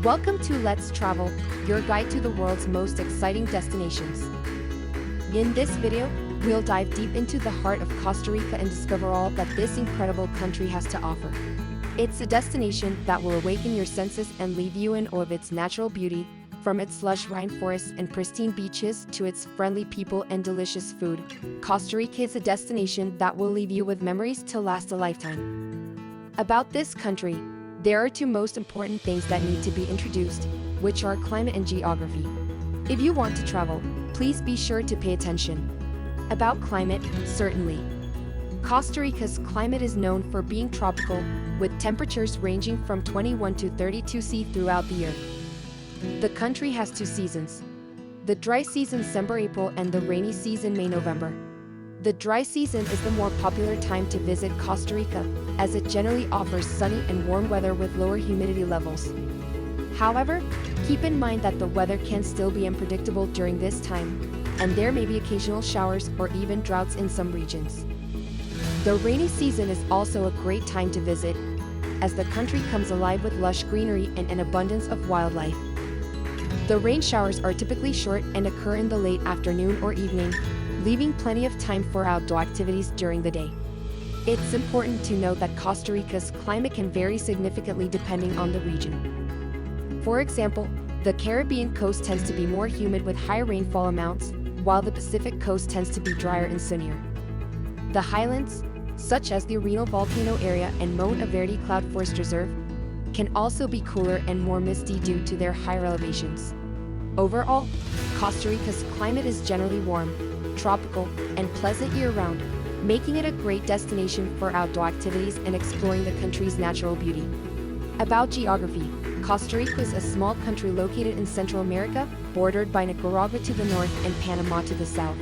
Welcome to Let's Travel, your guide to the world's most exciting destinations. In this video, we'll dive deep into the heart of Costa Rica and discover all that this incredible country has to offer. It's a destination that will awaken your senses and leave you in awe of its natural beauty, from its lush rainforests and pristine beaches to its friendly people and delicious food. Costa Rica is a destination that will leave you with memories to last a lifetime. About this country, there are two most important things that need to be introduced, which are climate and geography. If you want to travel, please be sure to pay attention. About climate, certainly. Costa Rica's climate is known for being tropical, with temperatures ranging from 21 to 32 degrees throughout the year. The country has two seasons: the dry season December-April and the rainy season May-November. The dry season is the more popular time to visit Costa Rica, as it generally offers sunny and warm weather with lower humidity levels. However, keep in mind that the weather can still be unpredictable during this time, and there may be occasional showers or even droughts in some regions. The rainy season is also a great time to visit, as the country comes alive with lush greenery and an abundance of wildlife. The rain showers are typically short and occur in the late afternoon or evening, leaving plenty of time for outdoor activities during the day. It's important to note that Costa Rica's climate can vary significantly depending on the region. For example, the Caribbean coast tends to be more humid with high rainfall amounts, while the Pacific coast tends to be drier and sunnier. The highlands, such as the Arenal volcano area and Monte Verde Cloud Forest Reserve, can also be cooler and more misty due to their higher elevations. Overall, Costa Rica's climate is generally warm, tropical, and pleasant year-round, making it a great destination for outdoor activities and exploring the country's natural beauty. About geography, Costa Rica is a small country located in Central America, bordered by Nicaragua to the north and Panama to the south.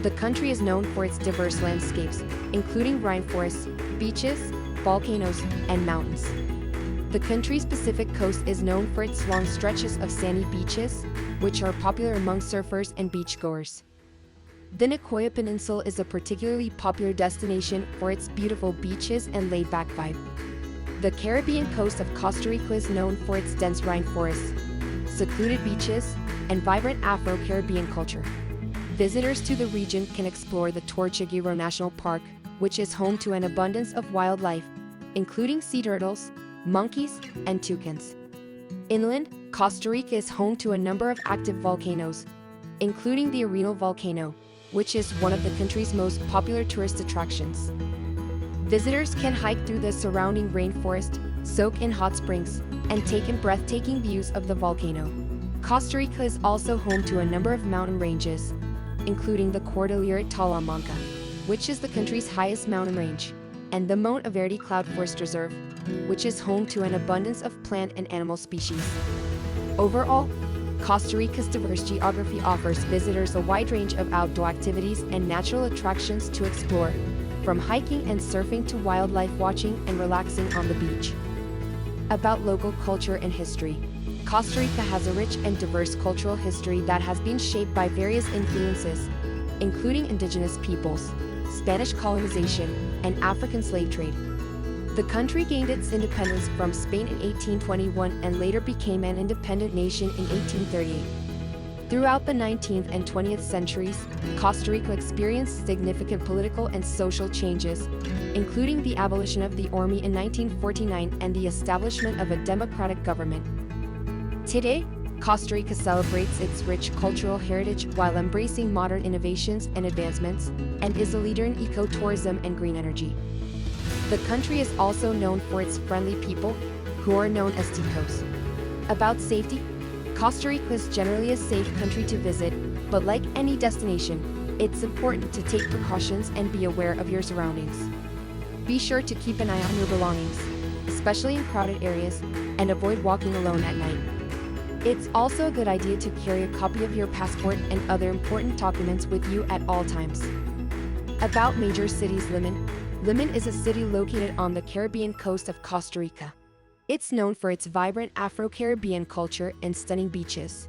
The country is known for its diverse landscapes, including rainforests, beaches, volcanoes, and mountains. The country's Pacific coast is known for its long stretches of sandy beaches, which are popular among surfers and beachgoers. The Nicoya Peninsula is a particularly popular destination for its beautiful beaches and laid-back vibe. The Caribbean coast of Costa Rica is known for its dense rainforests, secluded beaches, and vibrant Afro-Caribbean culture. Visitors to the region can explore the Tortuguero National Park, which is home to an abundance of wildlife, including sea turtles, monkeys, and toucans. Inland, Costa Rica is home to a number of active volcanoes, including the Arenal volcano, which is one of the country's most popular tourist attractions. Visitors can hike through the surrounding rainforest, soak in hot springs, and take in breathtaking views of the volcano. Costa Rica is also home to a number of mountain ranges, including the Cordillera Talamanca, which is the country's highest mountain range, and the Monte Verde Cloud Forest Reserve, which is home to an abundance of plant and animal species. Overall, Costa Rica's diverse geography offers visitors a wide range of outdoor activities and natural attractions to explore, from hiking and surfing to wildlife watching and relaxing on the beach. About local culture and history, Costa Rica has a rich and diverse cultural history that has been shaped by various influences, including indigenous peoples, Spanish colonization, and African slave trade. The country gained its independence from Spain in 1821 and later became an independent nation in 1838. Throughout the 19th and 20th centuries, Costa Rica experienced significant political and social changes, including the abolition of the army in 1949 and the establishment of a democratic government. Today, Costa Rica celebrates its rich cultural heritage while embracing modern innovations and advancements, and is a leader in ecotourism and green energy. The country is also known for its friendly people, who are known as ticos. About safety, Costa Rica is generally a safe country to visit, but like any destination, it's important to take precautions and be aware of your surroundings. Be sure to keep an eye on your belongings, especially in crowded areas, and avoid walking alone at night. It's also a good idea to carry a copy of your passport and other important documents with you at all times. About major cities. Limon is a city located on the Caribbean coast of Costa Rica. It's known for its vibrant Afro-Caribbean culture and stunning beaches.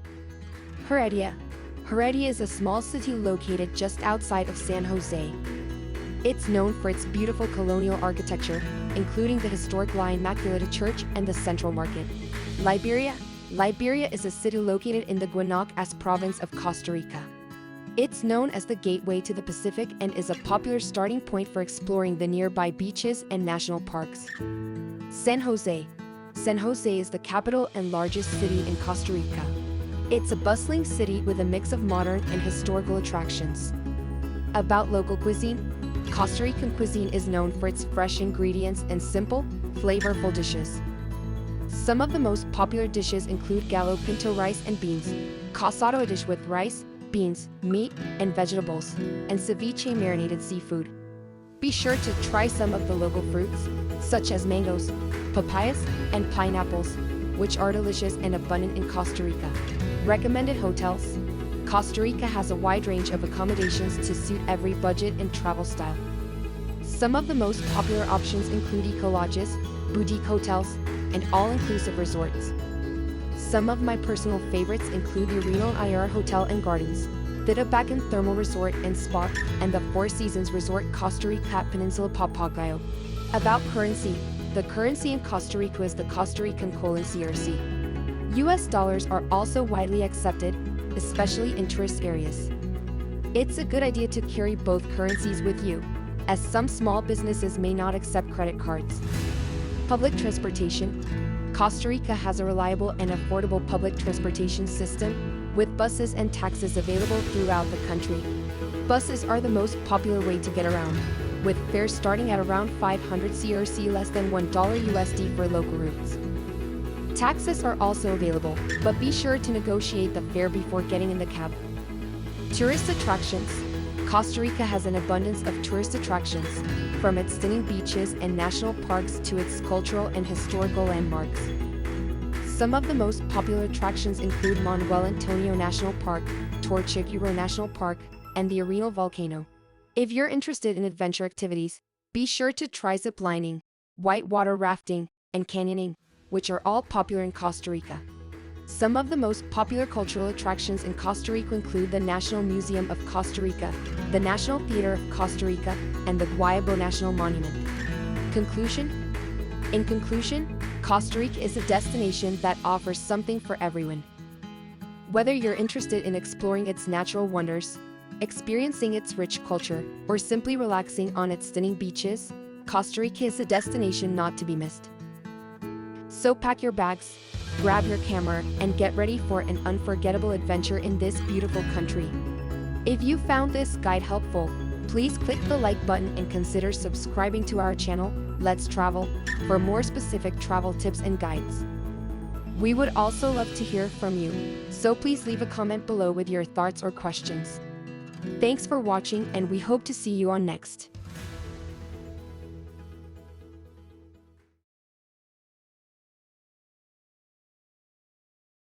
Heredia is a small city located just outside of San Jose. It's known for its beautiful colonial architecture, including the historic La Immaculata Church and the Central Market. Liberia. Liberia is a city located in the Guanacaste province of Costa Rica. It's known as the gateway to the Pacific and is a popular starting point for exploring the nearby beaches and national parks. San Jose. San Jose is the capital and largest city in Costa Rica. It's a bustling city with a mix of modern and historical attractions. About local cuisine, Costa Rican cuisine is known for its fresh ingredients and simple, flavorful dishes. Some of the most popular dishes include gallo pinto rice and beans, casado, a dish with rice, beans, meat, and vegetables, and ceviche, marinated seafood. Be sure to try some of the local fruits, such as mangoes, papayas, and pineapples, which are delicious and abundant in Costa Rica. Recommended hotels. Costa Rica has a wide range of accommodations to suit every budget and travel style. Some of the most popular options include eco lodges, boutique hotels, and all-inclusive resorts. Some of my personal favorites include the Reno IR Hotel and Gardens, the Tabacan Thermal Resort and Spa, and the Four Seasons Resort Costa Rica Peninsula Papagayo. About currency, the currency in Costa Rica is the Costa Rican colon CRC. US dollars are also widely accepted, especially in tourist areas. It's a good idea to carry both currencies with you, as some small businesses may not accept credit cards. Public transportation. Costa Rica has a reliable and affordable public transportation system, with buses and taxis available throughout the country. Buses are the most popular way to get around, with fares starting at around 500 CRC, less than $1 USD for local routes. Taxis are also available, but be sure to negotiate the fare before getting in the cab. Tourist attractions. Costa Rica has an abundance of tourist attractions, from its stunning beaches and national parks to its cultural and historical landmarks. Some of the most popular attractions include Manuel Antonio National Park, Tortuguero National Park, and the Arenal Volcano. If you're interested in adventure activities, be sure to try ziplining, whitewater rafting, and canyoning, which are all popular in Costa Rica. Some of the most popular cultural attractions in Costa Rica include the National Museum of Costa Rica, the National Theater of Costa Rica, and the Guayabo National Monument. Conclusion? In conclusion, Costa Rica is a destination that offers something for everyone. Whether you're interested in exploring its natural wonders, experiencing its rich culture, or simply relaxing on its stunning beaches, Costa Rica is a destination not to be missed. So pack your bags, grab your camera, and get ready for an unforgettable adventure in this beautiful country. If you found this guide helpful, please click the like button and consider subscribing to our channel, Let's Travel, for more specific travel tips and guides. We would also love to hear from you, so please leave a comment below with your thoughts or questions. Thanks for watching, and we hope to see you on next.